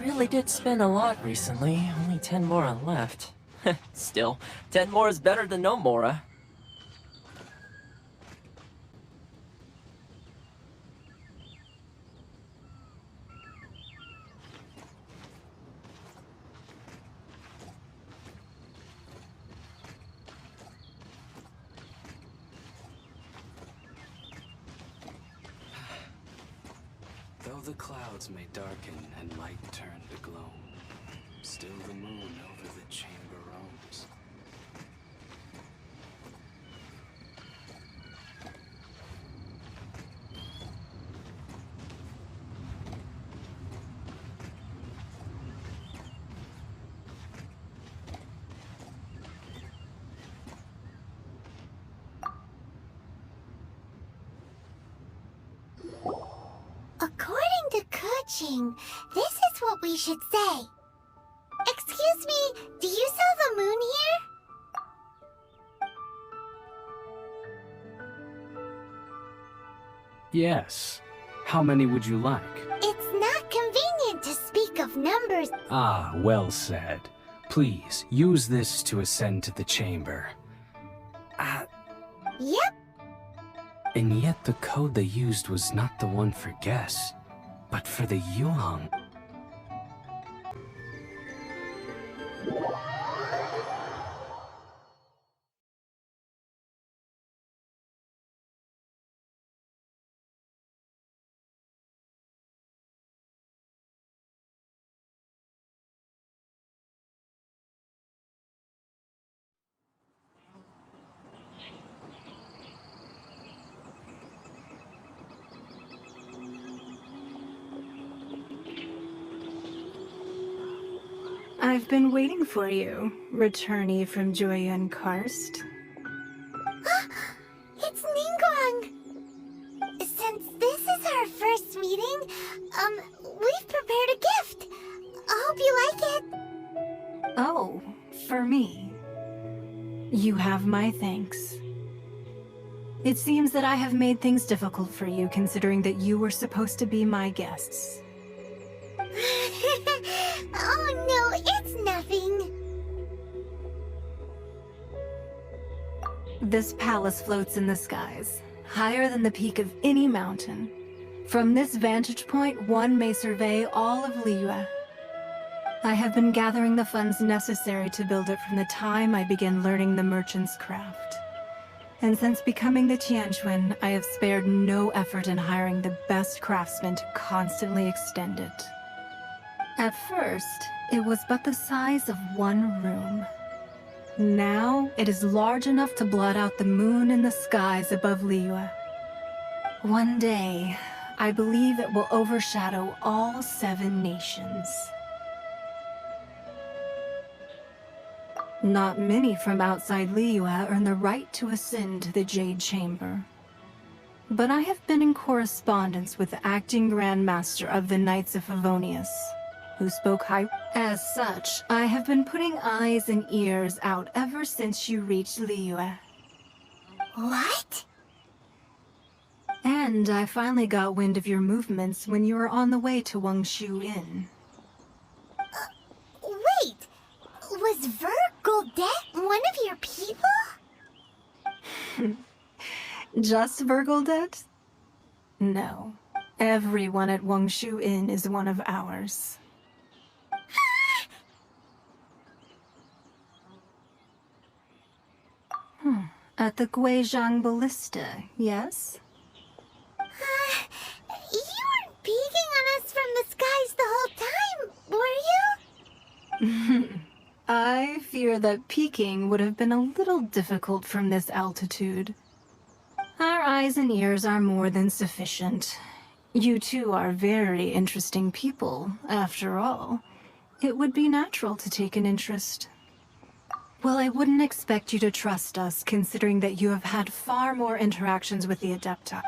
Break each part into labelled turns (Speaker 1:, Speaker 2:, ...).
Speaker 1: Really did spend a lot recently. Only 10 mora left. Still, 10 more is better than no mora.
Speaker 2: Though the clouds may darken and light turn to gloom, still the moon over the chamber roams.
Speaker 3: According to Kuching, this is what we should say. Excuse me, do you sell the moon here?
Speaker 2: Yes. How many would you like?
Speaker 3: It's not convenient to speak of numbers.
Speaker 2: Ah, well said. Please, use this to ascend to the chamber.
Speaker 3: Yep.
Speaker 2: And yet the code they used was not the one for guess, but for the yuan.
Speaker 4: I've been waiting for you, returnee from Joyun Karst.
Speaker 3: It's Ningguang. Since this is our first meeting, we've prepared a gift. I hope you like it.
Speaker 4: Oh, for me. You have my thanks. It seems that I have made things difficult for you, considering that you were supposed to be my guests.
Speaker 3: Oh no, it's nothing.
Speaker 4: This palace floats in the skies, higher than the peak of any mountain. From this vantage point, one may survey all of Liyue. I have been gathering the funds necessary to build it from the time I began learning the merchant's craft. And since becoming the Tianquan, I have spared no effort in hiring the best craftsmen to constantly extend it. At first, it was but the size of one room. Now, it is large enough to blot out the moon in the skies above Liyue. One day, I believe it will overshadow all 7 nations. Not many from outside Liyue earn the right to ascend to the Jade Chamber. But I have been in correspondence with the acting Grand Master of the Knights of Favonius, who spoke high. As such, I have been putting eyes and ears out ever since you reached Liyue.
Speaker 3: What?
Speaker 4: And I finally got wind of your movements when you were on the way to Wangshu Inn.
Speaker 3: Wait! Was Vergoldet one of your people?
Speaker 4: Just Vergoldet? No. Everyone at Wangshu Inn is one of ours. At the Guizhang Ballista, yes?
Speaker 3: You weren't peeking on us from the skies the whole time, were you?
Speaker 4: I fear that peeking would have been a little difficult from this altitude. Our eyes and ears are more than sufficient. You two are very interesting people, after all. It would be natural to take an interest. Well, I wouldn't expect you to trust us, considering that you have had far more interactions with the Adepta.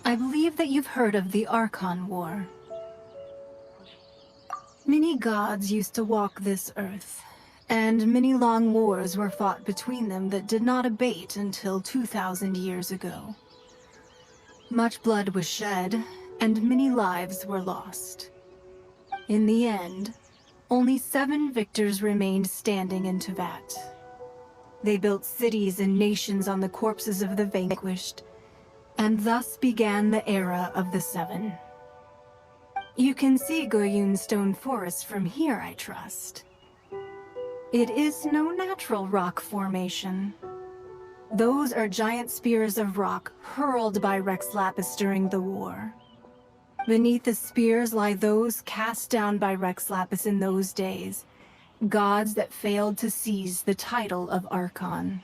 Speaker 4: I believe that you've heard of the Archon War. Many gods used to walk this earth, and many long wars were fought between them that did not abate until 2,000 years ago. Much blood was shed, and many lives were lost. In the end, only 7 victors remained standing in Teyvat. They built cities and nations on the corpses of the vanquished, and thus began the era of the 7. You can see Goyun's stone forest from here, I trust. It is no natural rock formation. Those are giant spears of rock hurled by Rex Lapis during the war. Beneath the spears lie those cast down by Rex Lapis in those days, gods that failed to seize the title of Archon.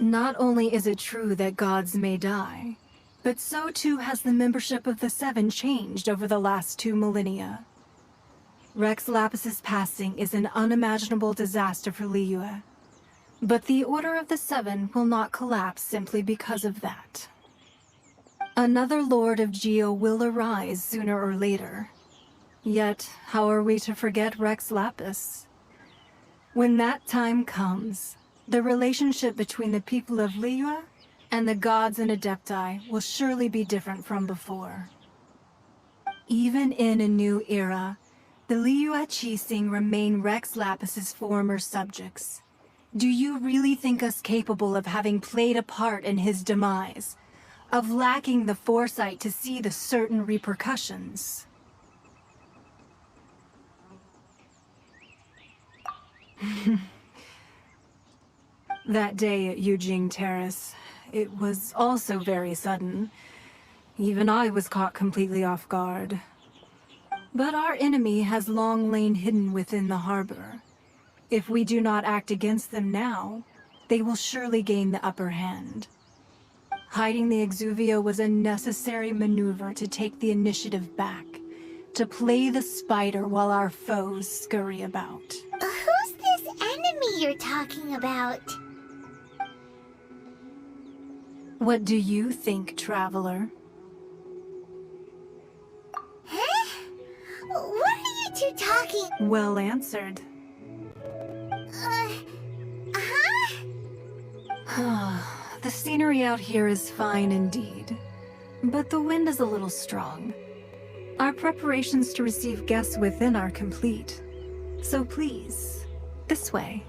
Speaker 4: Not only is it true that gods may die, but so too has the membership of the 7 changed over the last 2 millennia. Rex Lapis's passing is an unimaginable disaster for Liyue, but the Order of the 7 will not collapse simply because of that. Another Lord of Geo will arise sooner or later. Yet, how are we to forget Rex Lapis? When that time comes, the relationship between the people of Liyue and the gods and Adepti will surely be different from before. Even in a new era, the Liyue Qixing remain Rex Lapis's former subjects. Do you really think us capable of having played a part in his demise, of lacking the foresight to see the certain repercussions? That day at Yujing Terrace, it was also very sudden. Even I was caught completely off guard. But our enemy has long lain hidden within the harbor. If we do not act against them now, they will surely gain the upper hand. Hiding the Exuvio was a necessary maneuver to take the initiative back, to play the spider while our foes scurry about.
Speaker 3: Who's this enemy you're talking about?
Speaker 4: What do you think, Traveler?
Speaker 3: Huh? What are you two talking?
Speaker 4: Well answered. The scenery out here is fine indeed, but the wind is a little strong. Our preparations to receive guests within are complete, so please, this way.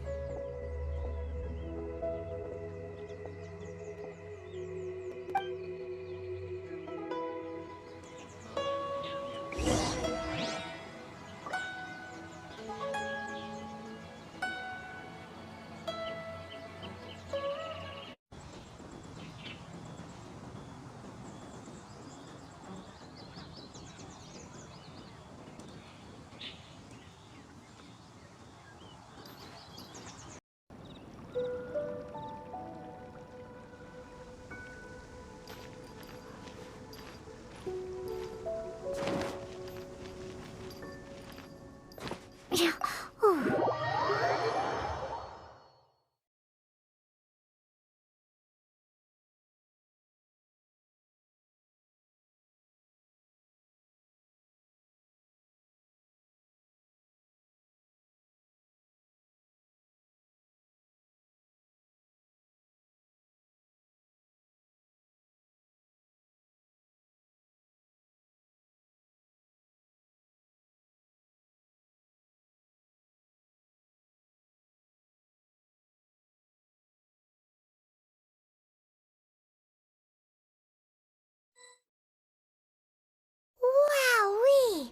Speaker 3: Wowee!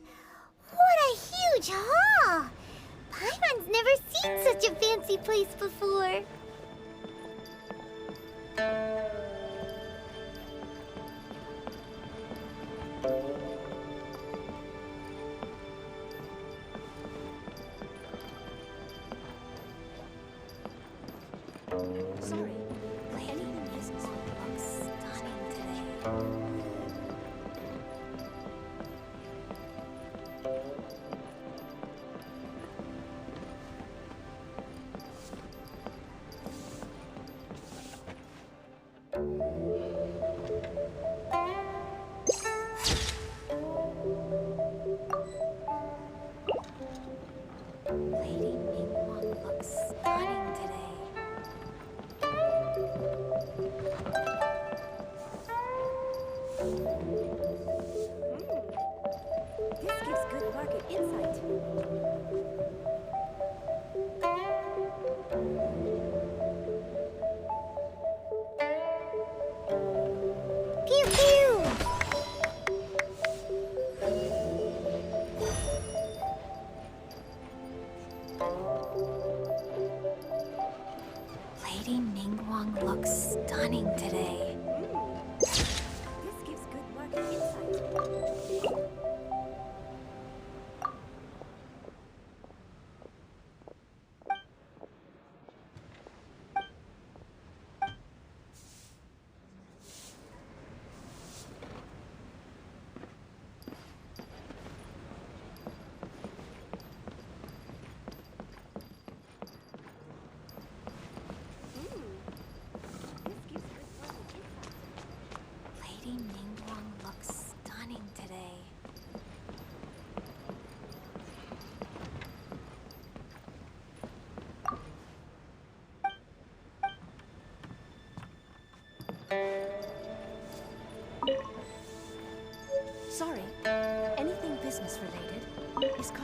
Speaker 3: What a huge hall! Paimon's never seen such a fancy place before. Sorry, planning the music looks stunning today.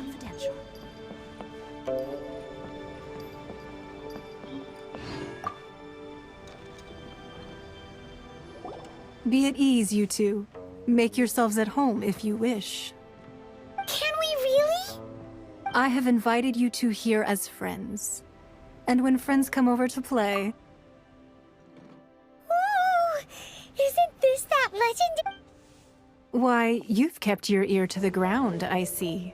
Speaker 5: confidential.
Speaker 4: Be at ease, you two. Make yourselves at home if you wish.
Speaker 3: Can we really?
Speaker 4: I have invited you two here as friends. And when friends come over to play...
Speaker 3: Ooh, isn't this that legend?
Speaker 4: Why, you've kept your ear to the ground, I see.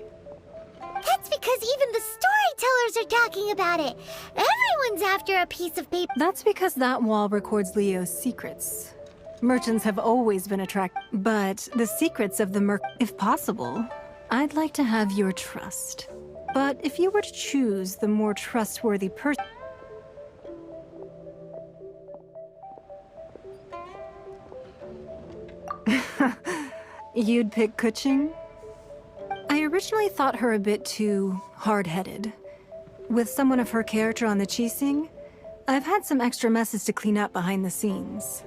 Speaker 3: That's because even the storytellers are talking about it. Everyone's after a piece of paper.
Speaker 4: That's because that wall records Leo's secrets. Merchants have always been attracted, but the secrets of the if possible, I'd like to have your trust. But if you were to choose the more trustworthy person... You'd pick Kuching? I originally thought her a bit too hard-headed. With someone of her character on the Qixing, I've had some extra messes to clean up behind the scenes.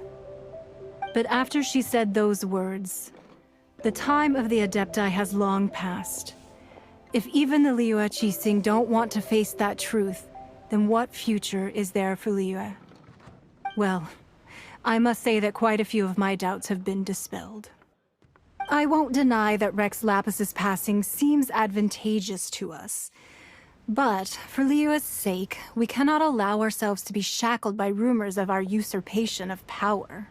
Speaker 4: But after she said those words, the time of the Adepti has long passed. If even the Liyue Qixing don't want to face that truth, then what future is there for Liyue? Well, I must say that quite a few of my doubts have been dispelled. I won't deny that Rex Lapis's passing seems advantageous to us. But, for Liyue's sake, we cannot allow ourselves to be shackled by rumors of our usurpation of power.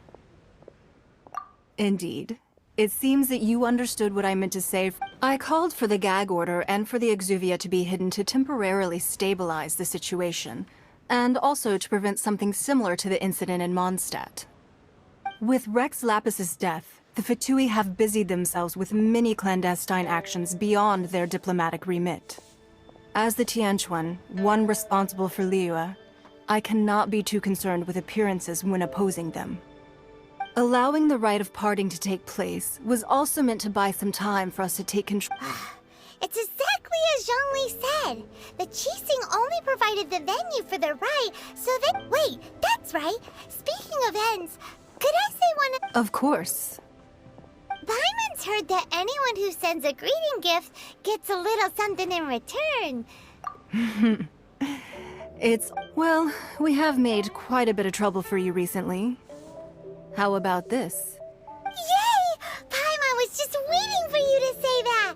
Speaker 4: Indeed. It seems that you understood what I meant to say. I called for the gag order and for the Exuvia to be hidden to temporarily stabilize the situation, and also to prevent something similar to the incident in Mondstadt. With Rex Lapis's death, the Fatui have busied themselves with many clandestine actions beyond their diplomatic remit. As the Tianquan, one responsible for Liyue, I cannot be too concerned with appearances when opposing them. Allowing the rite of parting to take place was also meant to buy some time for us to take control.
Speaker 3: It's exactly as Zhongli said. The Qixing only provided the venue for the rite, so that— Wait, that's right. Speaking of ends, could I say one—
Speaker 4: Of course.
Speaker 3: Paimon's heard that anyone who sends a greeting gift gets a little something in return.
Speaker 4: Well, we have made quite a bit of trouble for you recently. How about this?
Speaker 3: Yay! Paimon was just waiting for you to say that!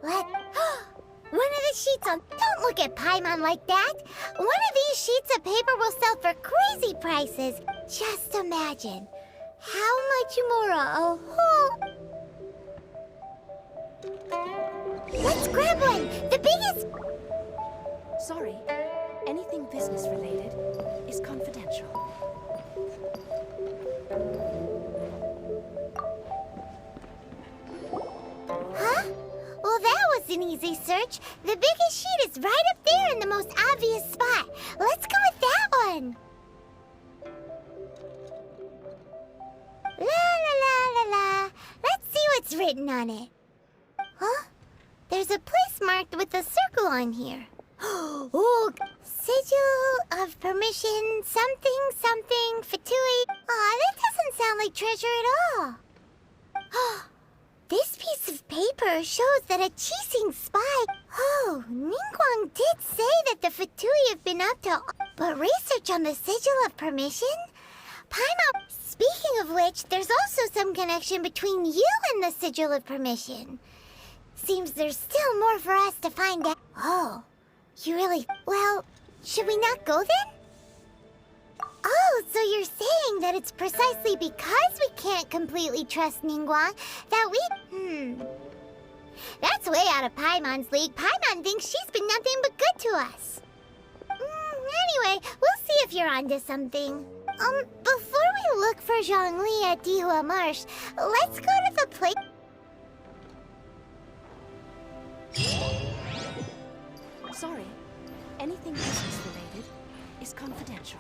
Speaker 3: One of the sheets on— Don't look at Paimon like that! One of these sheets of paper will sell for crazy prices. Just imagine. How much more a whole— Let's grab one! The biggest—
Speaker 5: Sorry, anything business related is confidential.
Speaker 3: Huh? Well, that was an easy search. The biggest sheet is right up there in the most obvious spot. Let's go with that one. La la la la la. Let's see what's written on it. Huh? There's a place marked with a circle on here. Oh, sigil of permission, something, something, Fatui. Aw, that doesn't sound like treasure at all. This piece of paper shows that a Qixing spy— Oh, Ningguang did say that the Fatui have been up to— But research on the sigil of permission? Paimon— Speaking of which, there's also some connection between you and the sigil of permission. Seems there's still more for us to find out. Oh, you really— Well, should we not go then? Oh, so you're saying that it's precisely because we can't completely trust Ningguang that we— That's way out of Paimon's league. Paimon thinks she's been nothing but good to us. Anyway, we'll see if you're onto something. Before we look for Zhongli at Dihua Marsh, let's go to the place—
Speaker 5: Sorry, anything business related is confidential.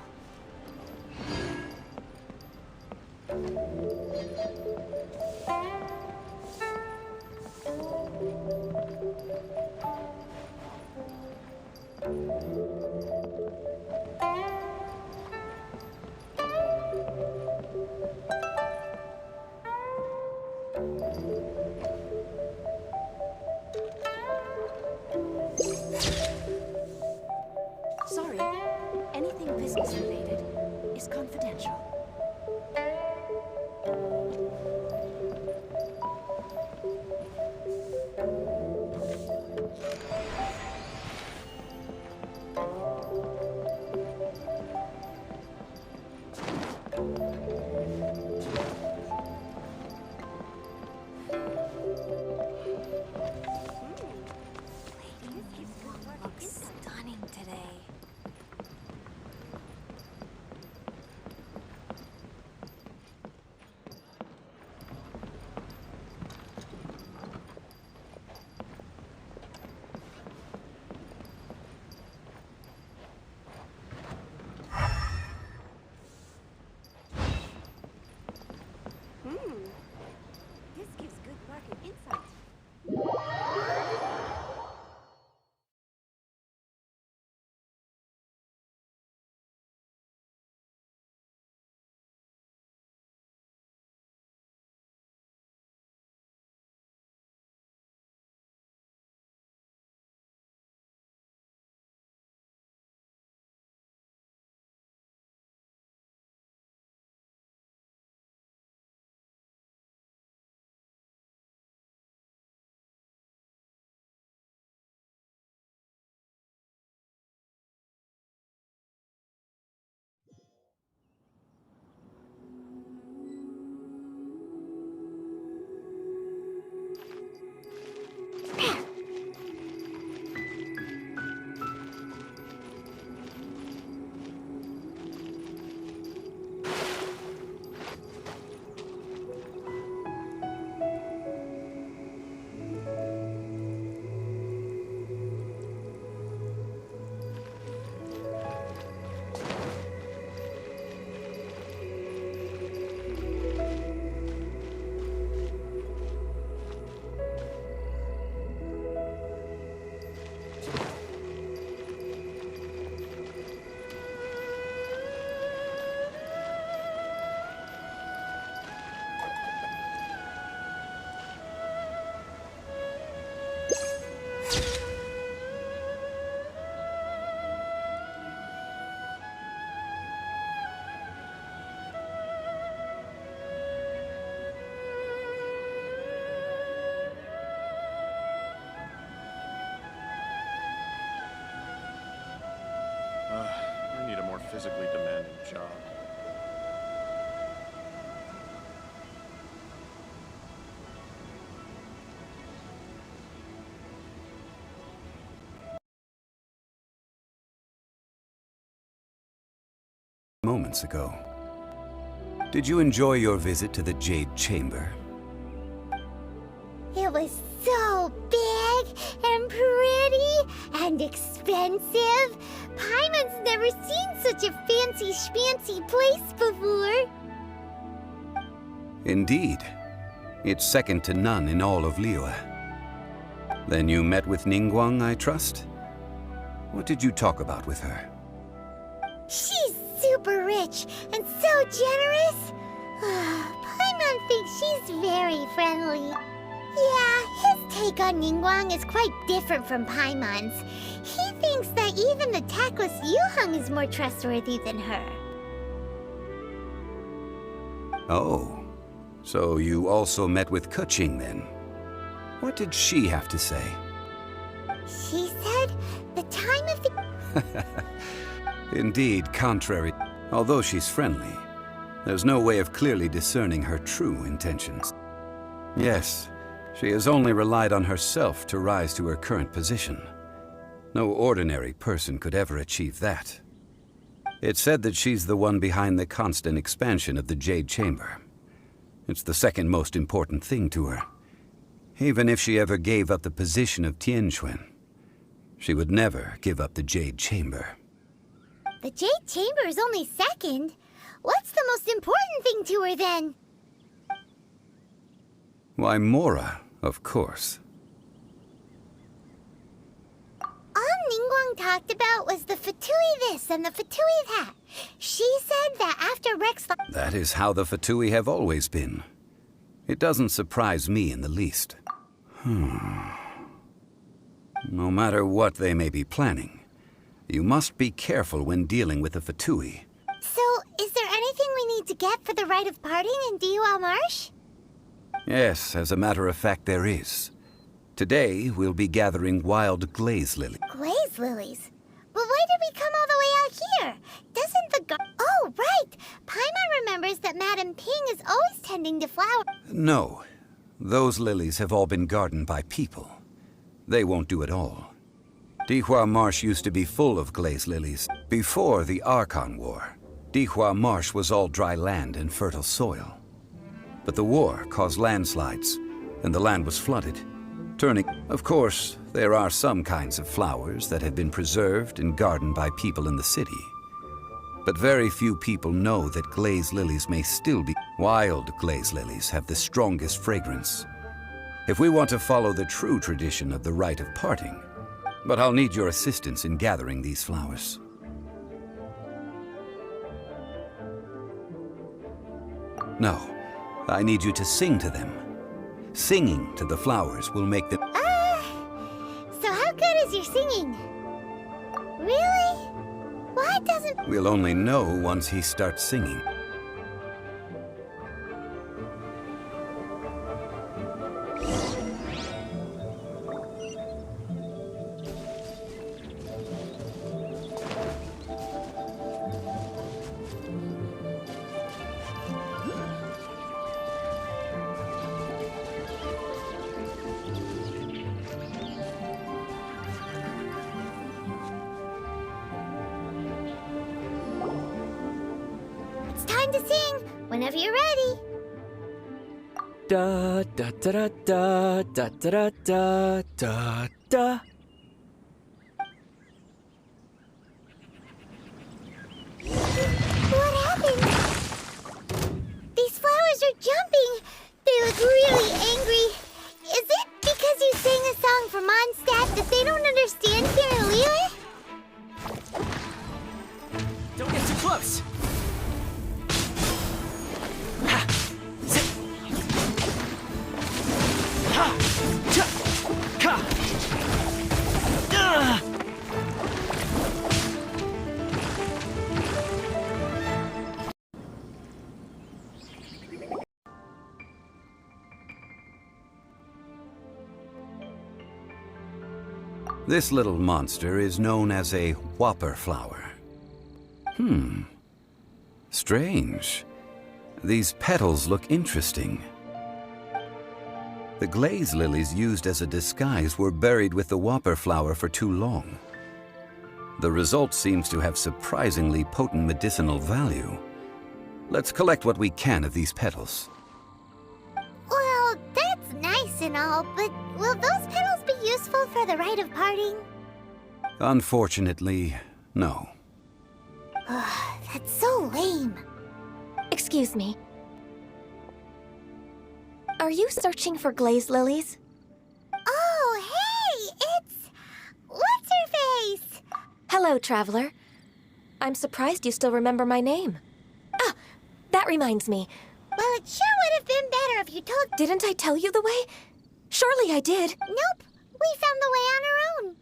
Speaker 6: physically demanding job.
Speaker 7: Moments ago. Did you enjoy your visit to the Jade Chamber?
Speaker 3: It was so big and pretty and expensive. Paimon's never seen such a fancy schmancy place before.
Speaker 7: Indeed. It's second to none in all of Liyue. Then you met with Ningguang, I trust? What did you talk about with her?
Speaker 3: She's super rich and so generous. Paimon thinks she's very friendly. Yeah, his take on Ningguang is quite different from Paimon's. He thinks that even the tactless Yuheng is more trustworthy than her.
Speaker 7: Oh, so you also met with Keqing then? What did she have to say?
Speaker 3: She said the time of the...
Speaker 7: Indeed, contrary. Although she's friendly, there's no way of clearly discerning her true intentions. Yes, she has only relied on herself to rise to her current position. No ordinary person could ever achieve that. It's said that she's the one behind the constant expansion of the Jade Chamber. It's the second most important thing to her. Even if she ever gave up the position of Tianquan, she would never give up the Jade Chamber.
Speaker 3: The Jade Chamber is only second. What's the most important thing to her then?
Speaker 7: Why, Mora, of course.
Speaker 3: All Ningguang talked about was the Fatui this and the Fatui that. She said that after Rex...
Speaker 7: That is how the Fatui have always been. It doesn't surprise me in the least. No matter what they may be planning, you must be careful when dealing with the Fatui.
Speaker 3: So, is there anything we need to get for the rite of parting in Diwa Marsh?
Speaker 7: Yes, as a matter of fact, there is. Today, we'll be gathering wild glaze lily.
Speaker 3: Glaze lilies? But why did we come all the way out here? Doesn't the Oh, right! Paimon remembers that Madame Ping is always tending to flowers.
Speaker 7: No. Those lilies have all been gardened by people. They won't do it all. Dihua Marsh used to be full of glaze lilies. Before the Archon War, Dihua Marsh was all dry land and fertile soil. But the war caused landslides, and the land was flooded, turning... Of course, there are some kinds of flowers that have been preserved and gardened by people in the city. But very few people know that glaze lilies may still be... Wild glaze lilies have the strongest fragrance. If we want to follow the true tradition of the rite of parting, but I'll need your assistance in gathering these flowers. No, I need you to sing to them. Singing to the flowers will make them...
Speaker 3: So how good is your singing? Really? Why doesn't...
Speaker 7: We'll only know once he starts singing.
Speaker 3: It's time to sing, whenever you're ready.
Speaker 1: Da da da da da da da da da da.
Speaker 3: What happened? These flowers are jumping. They look really angry. Is it because you sang a song for Mondstadt that they don't understand here in Liyue?
Speaker 1: Don't get too close. Ha! Zip! Ha! Cha! Ka!
Speaker 7: This little monster is known as a whopper flower. Strange. These petals look interesting. The glaze lilies used as a disguise were buried with the whopper flower for too long. The result seems to have surprisingly potent medicinal value. Let's collect what we can of these petals.
Speaker 3: Well, that's nice and all, but will those petals be useful for the rite of parting?
Speaker 7: Unfortunately, no.
Speaker 3: That's so lame.
Speaker 5: Excuse me. Are you searching for glaze lilies?
Speaker 3: Oh, hey! It's... What's-her-face?
Speaker 5: Hello, traveler. I'm surprised you still remember my name. Ah, that reminds me.
Speaker 3: Well, it sure would have been better if you told...
Speaker 5: Didn't I tell you the way? Surely I did.
Speaker 3: Nope. We found the way on our own.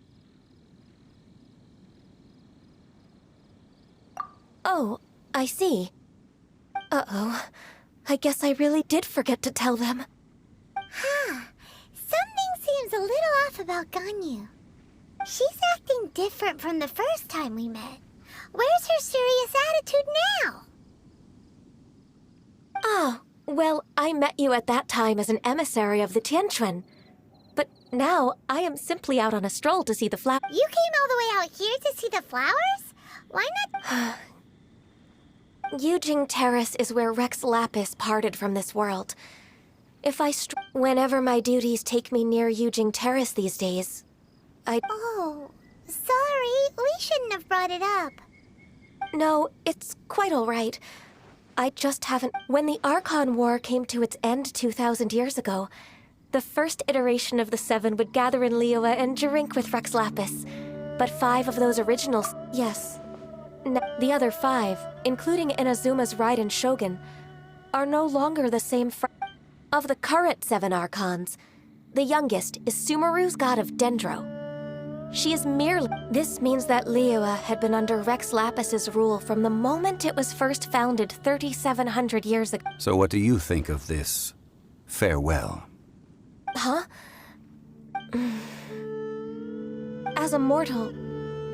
Speaker 5: Oh, I see. Uh-oh. I guess I really did forget to tell them.
Speaker 3: Something seems a little off about Ganyu. She's acting different from the first time we met. Where's her serious attitude now?
Speaker 5: Ah, well, I met you at that time as an emissary of the Tianquan. But now I am simply out on a stroll to see the flower.
Speaker 3: You came all the way out here to see the flowers? Why not?
Speaker 5: Yujing Terrace is where Rex Lapis parted from this world. If I whenever my duties take me near Yujing Terrace these days,
Speaker 3: Oh, sorry. We shouldn't have brought it up.
Speaker 5: No, it's quite all right. I just haven't... When the Archon War came to its end 2,000 years ago, the first iteration of the Seven would gather in Liyue and drink with Rex Lapis. But 5 of those originals... Yes. The other 5, including Inazuma's Raiden Shogun, are no longer the same of the current 7 Archons. The youngest is Sumeru's god of Dendro. She is merely... This means that Liyue had been under Rex Lapis's rule from the moment it was first founded 3,700 years ago.
Speaker 7: So what do you think of this farewell?
Speaker 5: Huh? As a mortal,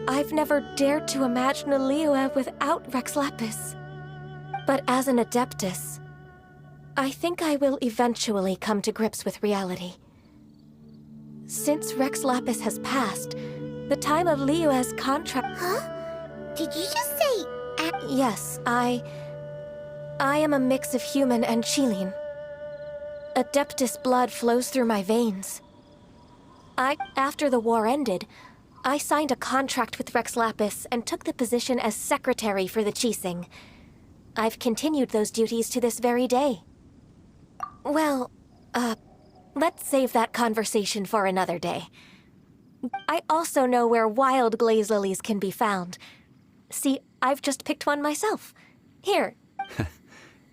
Speaker 5: I've never dared to imagine a Liyue without Rex Lapis. But as an Adeptus, I think I will eventually come to grips with reality. Since Rex Lapis has passed, the time of Liyue's contract...
Speaker 3: Huh? Did you just say...
Speaker 5: Yes, I am a mix of human and Qilin. Adeptus blood flows through my veins. After the war ended, I signed a contract with Rex Lapis and took the position as secretary for the Qixing. I've continued those duties to this very day. Well, let's save that conversation for another day. I also know where wild glaze lilies can be found. See, I've just picked one myself. Here.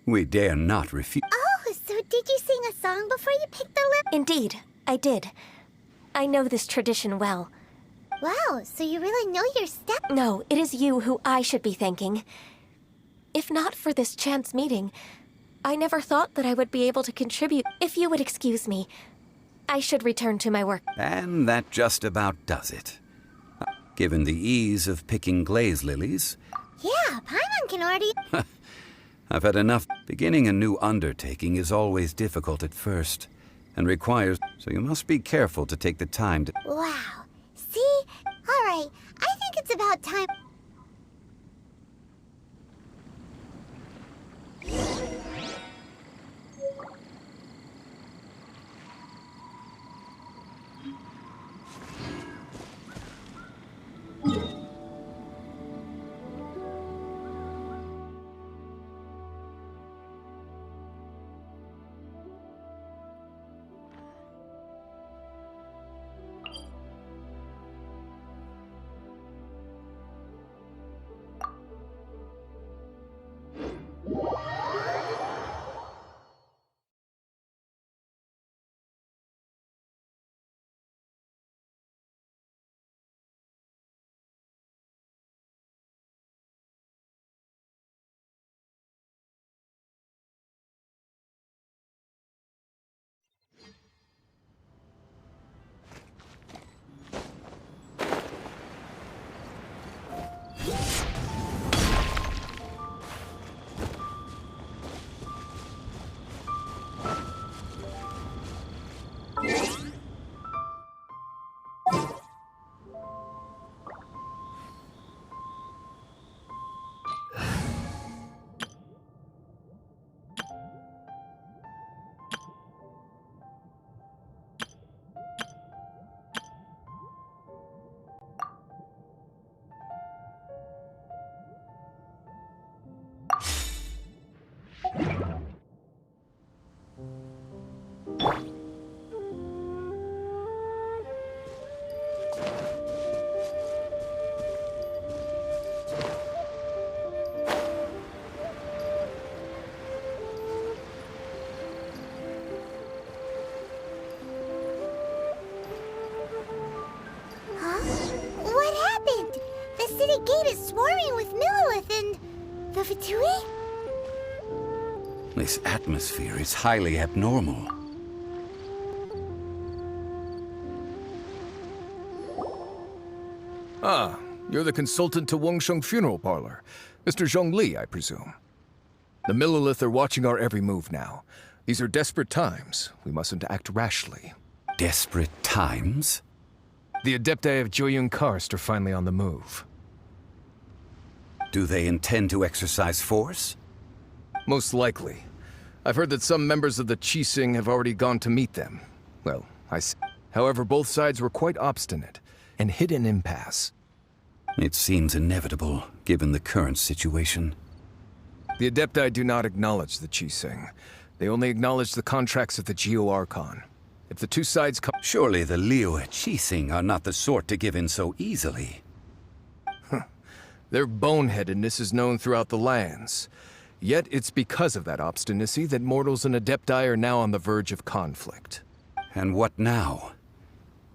Speaker 7: We dare not refuse.
Speaker 3: Oh, so did you sing a song before you picked the lip?
Speaker 5: Indeed, I did. I know this tradition well.
Speaker 3: Wow, so you really know your step?
Speaker 5: No, it is you who I should be thanking. If not for this chance meeting, I never thought that I would be able to contribute. If you would excuse me, I should return to my work.
Speaker 7: And that just about does it. Given the ease of picking glaze lilies,
Speaker 3: Yeah, Paimon can already...
Speaker 7: I've had enough. Beginning a new undertaking is always difficult at first, and requires... So you must be careful to take the time to...
Speaker 3: Wow. See? All right, I think it's about time... city gate is swarming with Millilith and the Fatui?
Speaker 7: This atmosphere is highly abnormal.
Speaker 6: Ah, you're the consultant to Wangsheng Funeral Parlor. Mr. Zhongli, I presume. The Millilith are watching our every move now. These are desperate times. We mustn't act rashly.
Speaker 7: Desperate times?
Speaker 6: The Adepti of Joyun Karst are finally on the move.
Speaker 7: Do they intend to exercise force?
Speaker 6: Most likely. I've heard that some members of the Qixing have already gone to meet them. Well, however, both sides were quite obstinate and hit an impasse.
Speaker 7: It seems inevitable, given the current situation.
Speaker 6: The Adepti do not acknowledge the Qixing. They only acknowledge the contracts of the Geo-Archon. If the two sides come...
Speaker 7: Surely the Liyue Qixing are not the sort to give in so easily.
Speaker 6: Their boneheadedness is known throughout the lands. Yet it's because of that obstinacy that mortals and Adepti are now on the verge of conflict.
Speaker 7: And what now?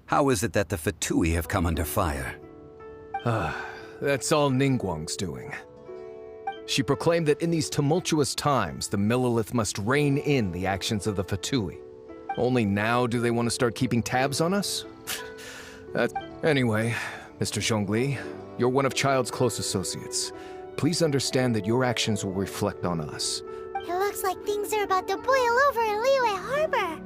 Speaker 7: How is it that the Fatui have come under fire?
Speaker 6: That's all Ningguang's doing. She proclaimed that in these tumultuous times, the Millilith must rein in the actions of the Fatui. Only now do they want to start keeping tabs on us? Anyway, Mr. Zhongli, you're one of Child's close associates. Please understand that your actions will reflect on us.
Speaker 3: It looks like things are about to boil over in Liyue Harbor.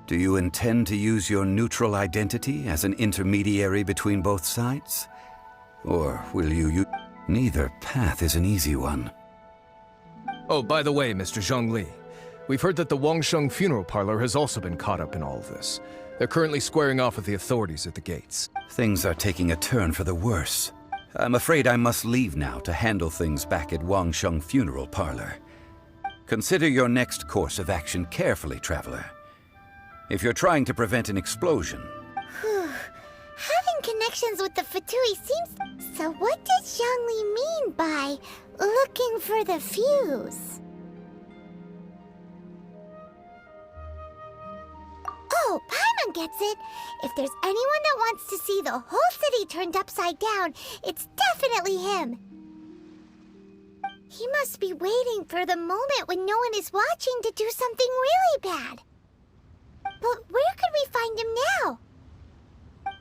Speaker 7: Do you intend to use your neutral identity as an intermediary between both sides? Or will you use... Neither path is an easy one.
Speaker 6: Oh, by the way, Mr. Zhongli, we've heard that the Wangsheng Funeral Parlor has also been caught up in all of this. They're currently squaring off with the authorities at the gates.
Speaker 7: Things are taking a turn for the worse. I'm afraid I must leave now to handle things back at Wangsheng Funeral Parlor. Consider your next course of action carefully, traveler. If you're trying to prevent an explosion...
Speaker 3: Having connections with the Fatui seems... So what does Zhongli mean by looking for the fuse? Oh, Paimon gets it. If there's anyone that wants to see the whole city turned upside down, it's definitely him. He must be waiting for the moment when no one is watching to do something really bad. But where could we find him now?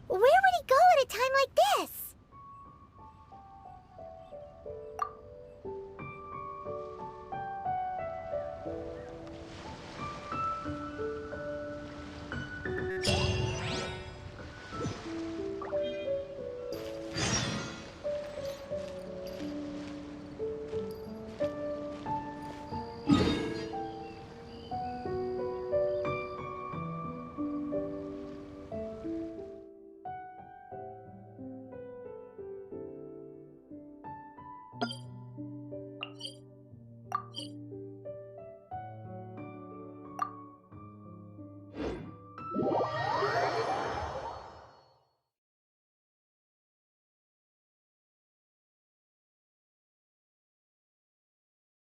Speaker 3: Where would he go at a time like this?